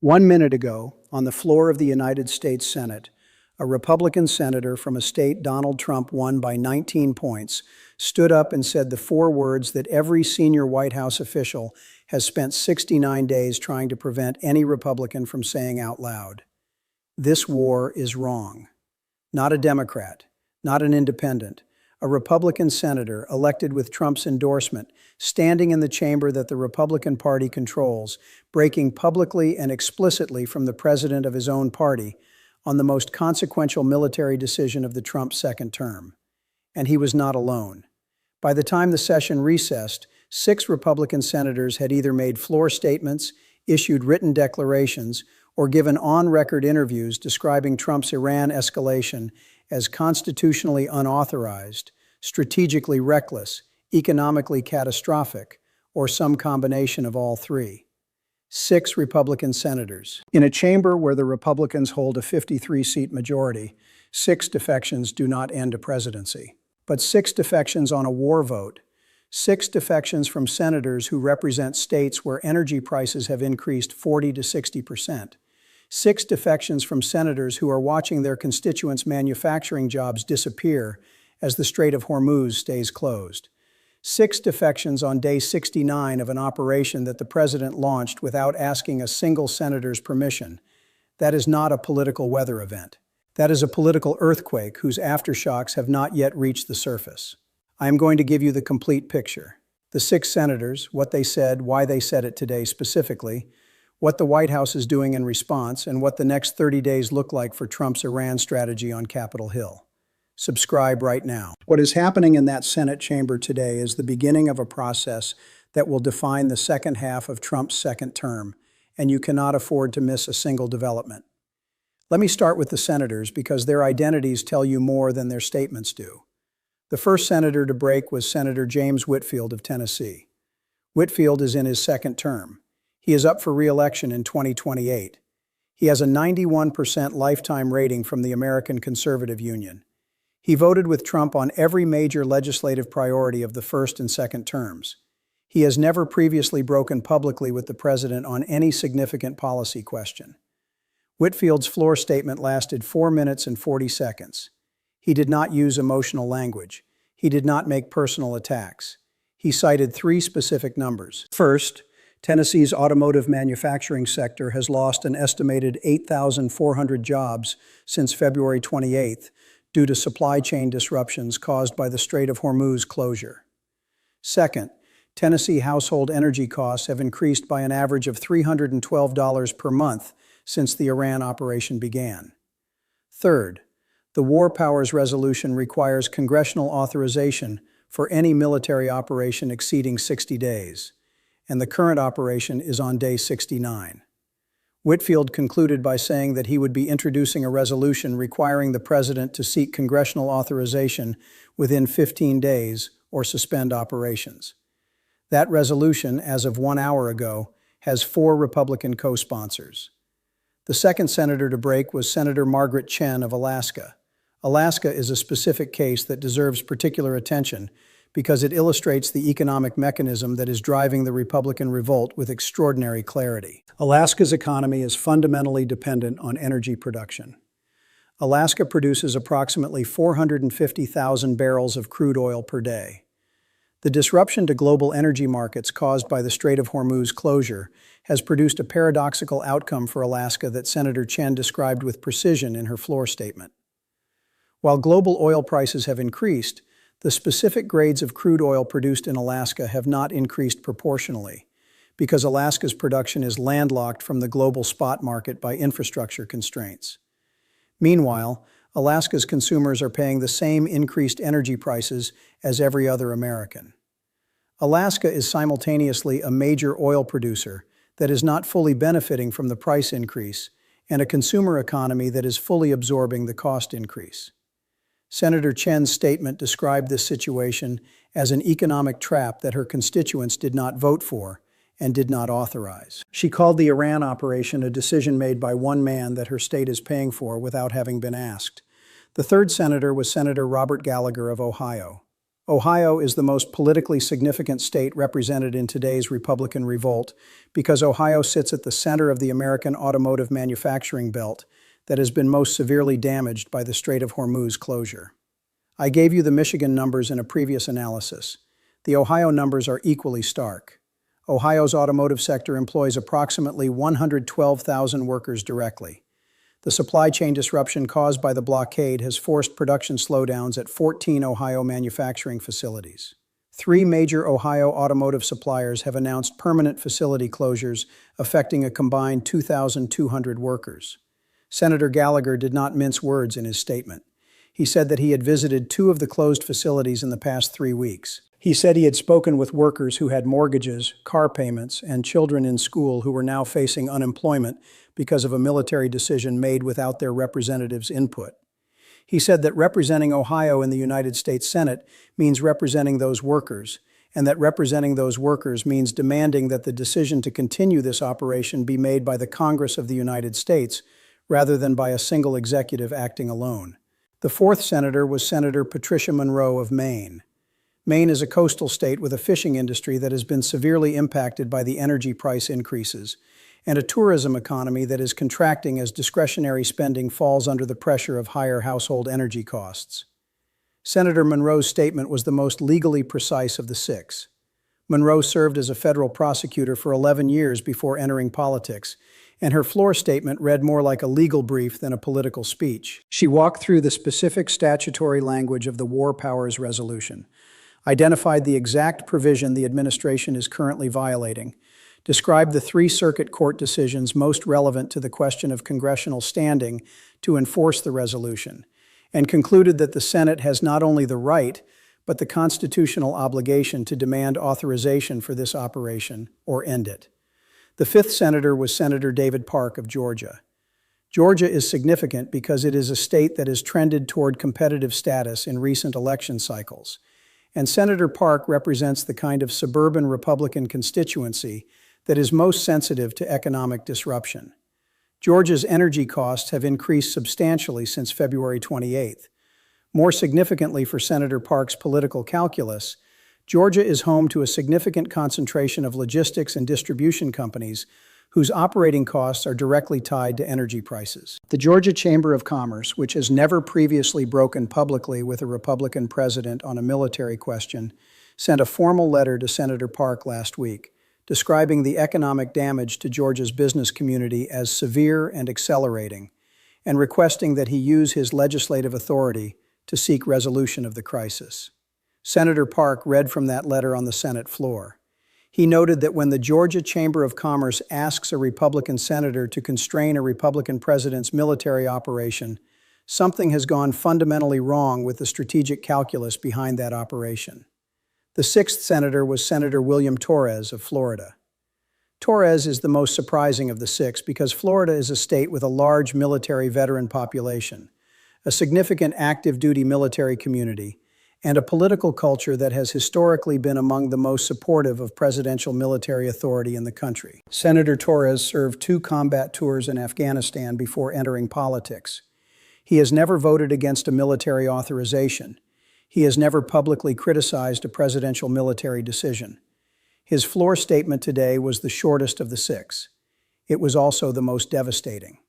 1 minute ago, on the floor of the United States Senate, a Republican senator from a state Donald Trump won by 19 points stood up and said the four words that every senior White House official has spent 69 days trying to prevent any Republican from saying out loud. This war is wrong. Not a Democrat, not an independent, a Republican senator elected with Trump's endorsement, standing in the chamber that the Republican Party controls, breaking publicly and explicitly from the president of his own party on the most consequential military decision of the Trump second term. And he was not alone. By the time the session recessed, 6 Republican senators had either made floor statements, issued written declarations, or given on-record interviews describing Trump's Iran escalation as constitutionally unauthorized, strategically reckless, economically catastrophic, or some combination of all three. 6 Republican senators. In a chamber where the Republicans hold a 53-seat majority, 6 defections do not end a presidency. But 6 defections on a war vote, 6 defections from senators who represent states where energy prices have increased 40 to 60%. 6 defections from senators who are watching their constituents' manufacturing jobs disappear as the Strait of Hormuz stays closed. 6 defections on day 69 of an operation that the president launched without asking a single senator's permission. That is not a political weather event. That is a political earthquake whose aftershocks have not yet reached the surface. I am going to give you the complete picture. The 6 senators, what they said, why they said it today specifically, what the White House is doing in response, and what the next 30 days look like for Trump's Iran strategy on Capitol Hill. Subscribe right now. What is happening in that Senate chamber today is the beginning of a process that will define the second half of Trump's second term, and you cannot afford to miss a single development. Let me start with the senators because their identities tell you more than their statements do. The first senator to break was Senator James Whitfield of Tennessee. Whitfield is in his second term. He is up for re-election in 2028. He has a 91% lifetime rating from the American Conservative Union. He voted with Trump on every major legislative priority of the first and second terms. He has never previously broken publicly with the president on any significant policy question. Whitfield's floor statement lasted 4 minutes and 40 seconds. He did not use emotional language. He did not make personal attacks. He cited 3 specific numbers. First, Tennessee's automotive manufacturing sector has lost an estimated 8,400 jobs since February 28th due to supply chain disruptions caused by the Strait of Hormuz closure. Second, Tennessee household energy costs have increased by an average of $312 per month since the Iran operation began. Third, the War Powers Resolution requires congressional authorization for any military operation exceeding 60 days, and the current operation is on day 69. Whitfield concluded by saying that he would be introducing a resolution requiring the president to seek congressional authorization within 15 days or suspend operations. That resolution, as of 1 hour ago, has 4 Republican co-sponsors. The second senator to break was Senator Margaret Chen of Alaska. Alaska is a specific case that deserves particular attention because it illustrates the economic mechanism that is driving the Republican revolt with extraordinary clarity. Alaska's economy is fundamentally dependent on energy production. Alaska produces approximately 450,000 barrels of crude oil per day. The disruption to global energy markets caused by the Strait of Hormuz closure has produced a paradoxical outcome for Alaska that Senator Chen described with precision in her floor statement. While global oil prices have increased, the specific grades of crude oil produced in Alaska have not increased proportionally, because Alaska's production is landlocked from the global spot market by infrastructure constraints. Meanwhile, Alaska's consumers are paying the same increased energy prices as every other American. Alaska is simultaneously a major oil producer that is not fully benefiting from the price increase and a consumer economy that is fully absorbing the cost increase. Senator Chen's statement described this situation as an economic trap that her constituents did not vote for and did not authorize. She called the Iran operation a decision made by one man that her state is paying for without having been asked. The third senator was Senator Robert Gallagher of Ohio. Ohio is the most politically significant state represented in today's Republican revolt because Ohio sits at the center of the American automotive manufacturing belt that has been most severely damaged by the Strait of Hormuz closure. I gave you the Michigan numbers in a previous analysis. The Ohio numbers are equally stark. Ohio's automotive sector employs approximately 112,000 workers directly. The supply chain disruption caused by the blockade has forced production slowdowns at 14 Ohio manufacturing facilities. 3 major Ohio automotive suppliers have announced permanent facility closures affecting a combined 2,200 workers. Senator Gallagher did not mince words in his statement. He said that he had visited 2 of the closed facilities in the past 3 weeks. He said he had spoken with workers who had mortgages, car payments, and children in school who were now facing unemployment because of a military decision made without their representatives' input. He said that representing Ohio in the United States Senate means representing those workers, and that representing those workers means demanding that the decision to continue this operation be made by the Congress of the United States rather than by a single executive acting alone. The 4th senator was Senator Patricia Monroe of Maine. Maine is a coastal state with a fishing industry that has been severely impacted by the energy price increases, and a tourism economy that is contracting as discretionary spending falls under the pressure of higher household energy costs. Senator Monroe's statement was the most legally precise of the 6. Monroe served as a federal prosecutor for 11 years before entering politics, and her floor statement read more like a legal brief than a political speech. She walked through the specific statutory language of the War Powers Resolution, identified the exact provision the administration is currently violating, described the 3 circuit court decisions most relevant to the question of congressional standing to enforce the resolution, and concluded that the Senate has not only the right, but the constitutional obligation to demand authorization for this operation or end it. The 5th senator was Senator David Park of Georgia. Georgia is significant because it is a state that has trended toward competitive status in recent election cycles, and Senator Park represents the kind of suburban Republican constituency that is most sensitive to economic disruption. Georgia's energy costs have increased substantially since February 28th. More significantly for Senator Park's political calculus, Georgia is home to a significant concentration of logistics and distribution companies whose operating costs are directly tied to energy prices. The Georgia Chamber of Commerce, which has never previously broken publicly with a Republican president on a military question, sent a formal letter to Senator Park last week, describing the economic damage to Georgia's business community as severe and accelerating, and requesting that he use his legislative authority to seek resolution of the crisis. Senator Park read from that letter on the Senate floor. He noted that when the Georgia Chamber of Commerce asks a Republican senator to constrain a Republican president's military operation, something has gone fundamentally wrong with the strategic calculus behind that operation. The 6th senator was Senator William Torres of Florida. Torres is the most surprising of the 6 because Florida is a state with a large military veteran population, a significant active-duty military community, and a political culture that has historically been among the most supportive of presidential military authority in the country. Senator Torres served 2 combat tours in Afghanistan before entering politics. He has never voted against a military authorization. He has never publicly criticized a presidential military decision. His floor statement today was the shortest of the 6. It was also the most devastating.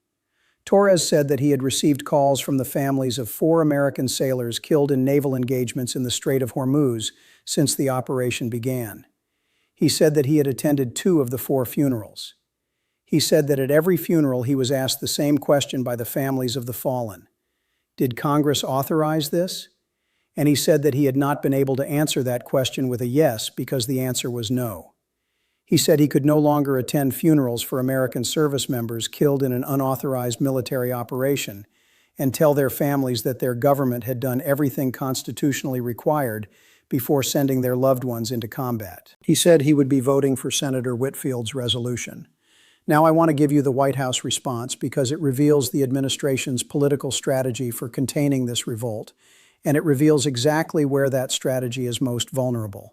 Torres said that he had received calls from the families of 4 American sailors killed in naval engagements in the Strait of Hormuz since the operation began. He said that he had attended 2 of the 4 funerals. He said that at every funeral he was asked the same question by the families of the fallen. Did Congress authorize this? And he said that he had not been able to answer that question with a yes because the answer was no. He said he could no longer attend funerals for American service members killed in an unauthorized military operation and tell their families that their government had done everything constitutionally required before sending their loved ones into combat. He said he would be voting for Senator Whitfield's resolution. Now I want to give you the White House response because it reveals the administration's political strategy for containing this revolt, and it reveals exactly where that strategy is most vulnerable.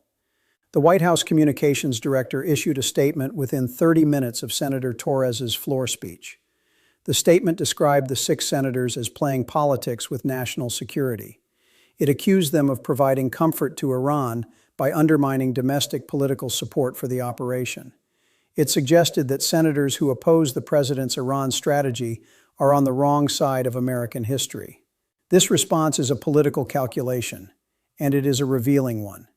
The White House Communications Director issued a statement within 30 minutes of Senator Torres's floor speech. The statement described the 6 senators as playing politics with national security. It accused them of providing comfort to Iran by undermining domestic political support for the operation. It suggested that senators who oppose the president's Iran strategy are on the wrong side of American history. This response is a political calculation, and it is a revealing one.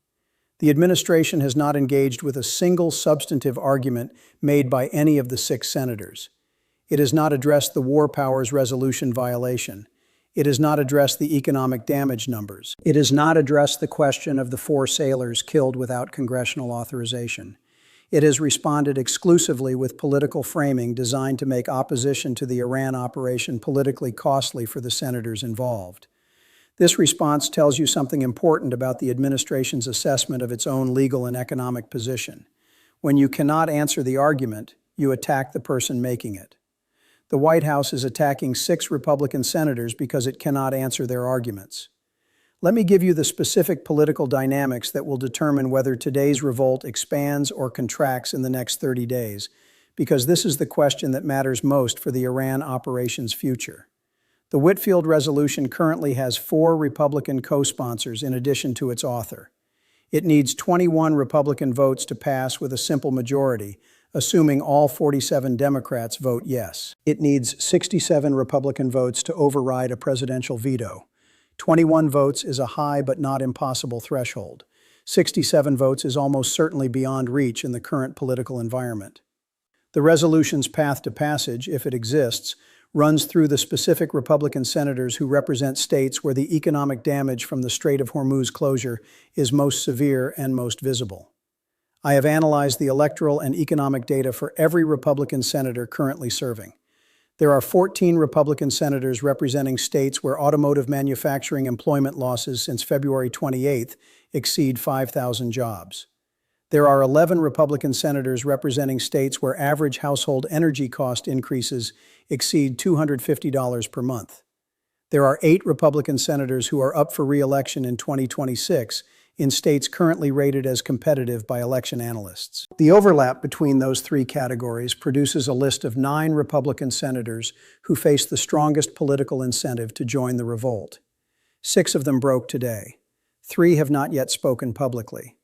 The administration has not engaged with a single substantive argument made by any of the 6 senators. It has not addressed the War Powers Resolution violation. It has not addressed the economic damage numbers. It has not addressed the question of the 4 sailors killed without congressional authorization. It has responded exclusively with political framing designed to make opposition to the Iran operation politically costly for the senators involved. This response tells you something important about the administration's assessment of its own legal and economic position. When you cannot answer the argument, you attack the person making it. The White House is attacking 6 Republican senators because it cannot answer their arguments. Let me give you the specific political dynamics that will determine whether today's revolt expands or contracts in the next 30 days, because this is the question that matters most for the Iran operation's future. The Whitfield resolution currently has 4 Republican co-sponsors in addition to its author. It needs 21 Republican votes to pass with a simple majority, assuming all 47 Democrats vote yes. It needs 67 Republican votes to override a presidential veto. 21 votes is a high but not impossible threshold. 67 votes is almost certainly beyond reach in the current political environment. The resolution's path to passage, if it exists, runs through the specific Republican senators who represent states where the economic damage from the Strait of Hormuz closure is most severe and most visible. I have analyzed the electoral and economic data for every Republican senator currently serving. There are 14 Republican senators representing states where automotive manufacturing employment losses since February 28th exceed 5,000 jobs. There are 11 Republican senators representing states where average household energy cost increases exceed $250 per month. There are 8 Republican senators who are up for re-election in 2026 in states currently rated as competitive by election analysts. The overlap between those 3 categories produces a list of 9 Republican senators who face the strongest political incentive to join the revolt. 6 of them broke today. 3 have not yet spoken publicly.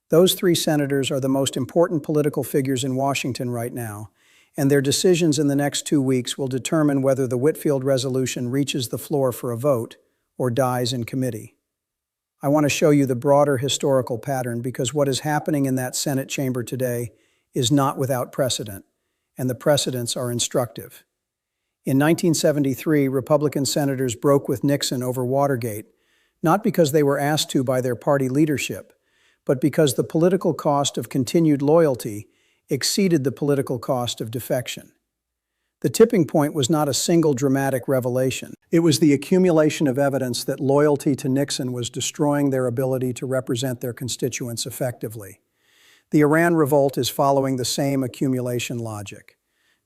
Those 3 senators are the most important political figures in Washington right now, and their decisions in the next 2 weeks will determine whether the Whitfield resolution reaches the floor for a vote or dies in committee. I want to show you the broader historical pattern because what is happening in that Senate chamber today is not without precedent, and the precedents are instructive. In 1973, Republican senators broke with Nixon over Watergate, not because they were asked to by their party leadership, but because the political cost of continued loyalty exceeded the political cost of defection. The tipping point was not a single dramatic revelation. It was the accumulation of evidence that loyalty to Nixon was destroying their ability to represent their constituents effectively. The Iran revolt is following the same accumulation logic.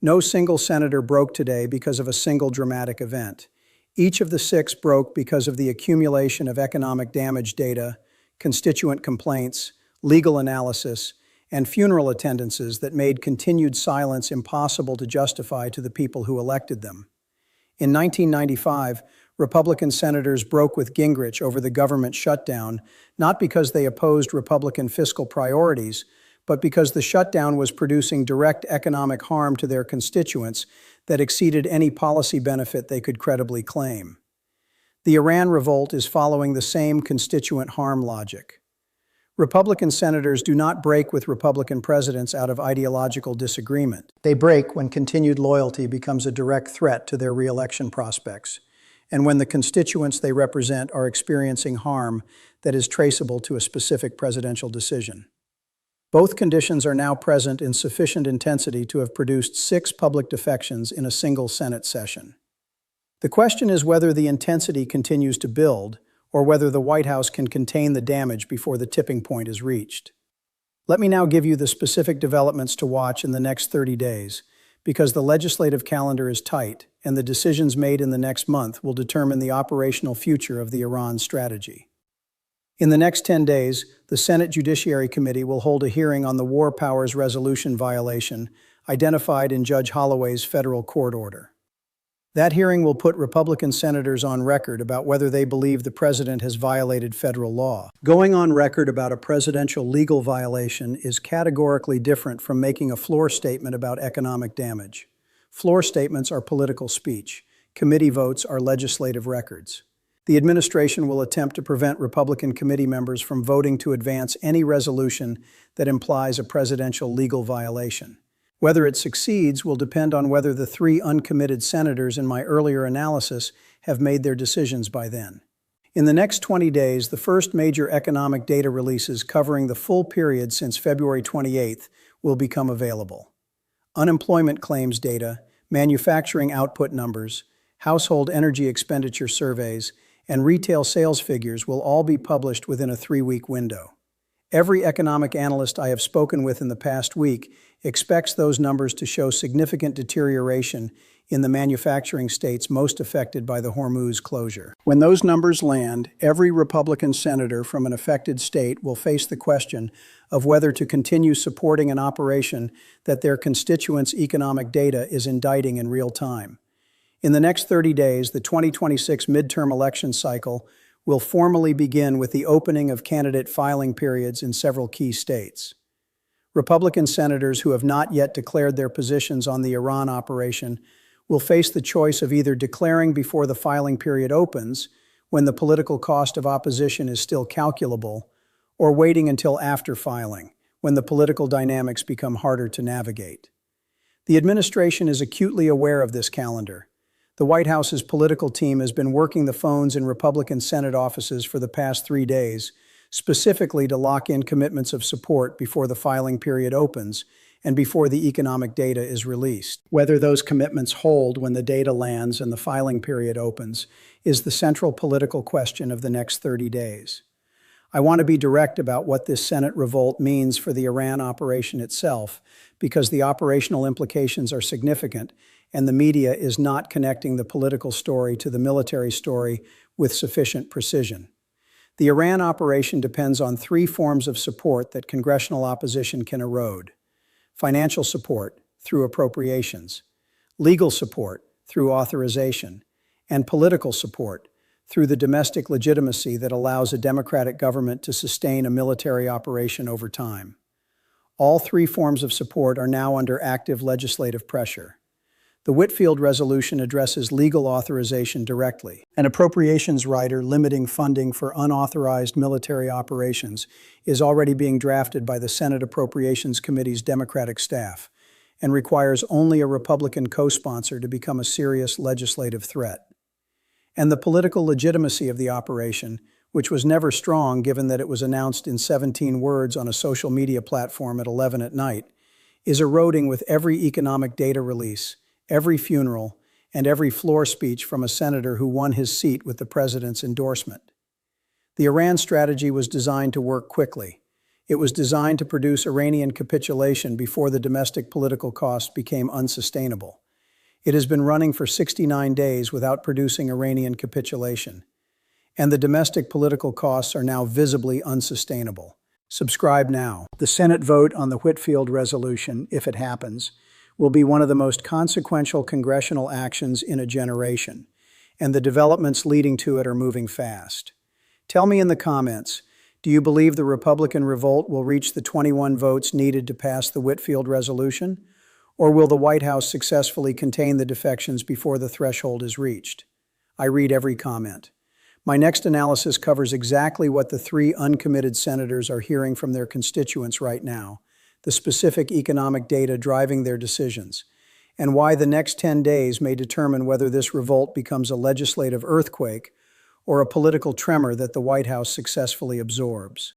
No single senator broke today because of a single dramatic event. Each of the 6 broke because of the accumulation of economic damage data, constituent complaints, legal analysis, and funeral attendances that made continued silence impossible to justify to the people who elected them. In 1995, Republican senators broke with Gingrich over the government shutdown, not because they opposed Republican fiscal priorities, but because the shutdown was producing direct economic harm to their constituents that exceeded any policy benefit they could credibly claim. The Iran revolt is following the same constituent harm logic. Republican senators do not break with Republican presidents out of ideological disagreement. They break when continued loyalty becomes a direct threat to their re-election prospects, and when the constituents they represent are experiencing harm that is traceable to a specific presidential decision. Both conditions are now present in sufficient intensity to have produced 6 public defections in a single Senate session. The question is whether the intensity continues to build, or whether the White House can contain the damage before the tipping point is reached. Let me now give you the specific developments to watch in the next 30 days, because the legislative calendar is tight, and the decisions made in the next month will determine the operational future of the Iran strategy. In the next 10 days, the Senate Judiciary Committee will hold a hearing on the War Powers Resolution violation identified in Judge Holloway's federal court order. That hearing will put Republican senators on record about whether they believe the president has violated federal law. Going on record about a presidential legal violation is categorically different from making a floor statement about economic damage. Floor statements are political speech. Committee votes are legislative records. The administration will attempt to prevent Republican committee members from voting to advance any resolution that implies a presidential legal violation. Whether it succeeds will depend on whether the 3 uncommitted senators in my earlier analysis have made their decisions by then. In the next 20 days, the first major economic data releases covering the full period since February 28th will become available. Unemployment claims data, manufacturing output numbers, household energy expenditure surveys, and retail sales figures will all be published within a 3-week window. Every economic analyst I have spoken with in the past week expects those numbers to show significant deterioration in the manufacturing states most affected by the Hormuz closure. When those numbers land, every Republican senator from an affected state will face the question of whether to continue supporting an operation that their constituents' economic data is indicting in real time. In the next 30 days, the 2026 midterm election cycle will formally begin with the opening of candidate filing periods in several key states. Republican senators who have not yet declared their positions on the Iran operation will face the choice of either declaring before the filing period opens, when the political cost of opposition is still calculable, or waiting until after filing, when the political dynamics become harder to navigate. The administration is acutely aware of this calendar. The White House's political team has been working the phones in Republican Senate offices for the past 3 days, specifically to lock in commitments of support before the filing period opens and before the economic data is released. Whether those commitments hold when the data lands and the filing period opens is the central political question of the next 30 days. I want to be direct about what this Senate revolt means for the Iran operation itself, because the operational implications are significant and the media is not connecting the political story to the military story with sufficient precision. The Iran operation depends on 3 forms of support that congressional opposition can erode: financial support through appropriations, legal support through authorization, and political support through the domestic legitimacy that allows a democratic government to sustain a military operation over time. All 3 forms of support are now under active legislative pressure. The Whitfield resolution addresses legal authorization directly. An appropriations rider limiting funding for unauthorized military operations is already being drafted by the Senate Appropriations Committee's Democratic staff and requires only a Republican co-sponsor to become a serious legislative threat. And the political legitimacy of the operation, which was never strong given that it was announced in 17 words on a social media platform at 11 at night, is eroding with every economic data release, every funeral, and every floor speech from a senator who won his seat with the president's endorsement. The Iran strategy was designed to work quickly. It was designed to produce Iranian capitulation before the domestic political costs became unsustainable. It has been running for 69 days without producing Iranian capitulation, and the domestic political costs are now visibly unsustainable. Subscribe now. The Senate vote on the Whitfield resolution, if it happens, will be one of the most consequential congressional actions in a generation, and the developments leading to it are moving fast. Tell me in the comments, do you believe the Republican revolt will reach the 21 votes needed to pass the Whitfield resolution? Or will the White House successfully contain the defections before the threshold is reached? I read every comment. My next analysis covers exactly what the 3 uncommitted senators are hearing from their constituents right now, the specific economic data driving their decisions, and why the next 10 days may determine whether this revolt becomes a legislative earthquake or a political tremor that the White House successfully absorbs.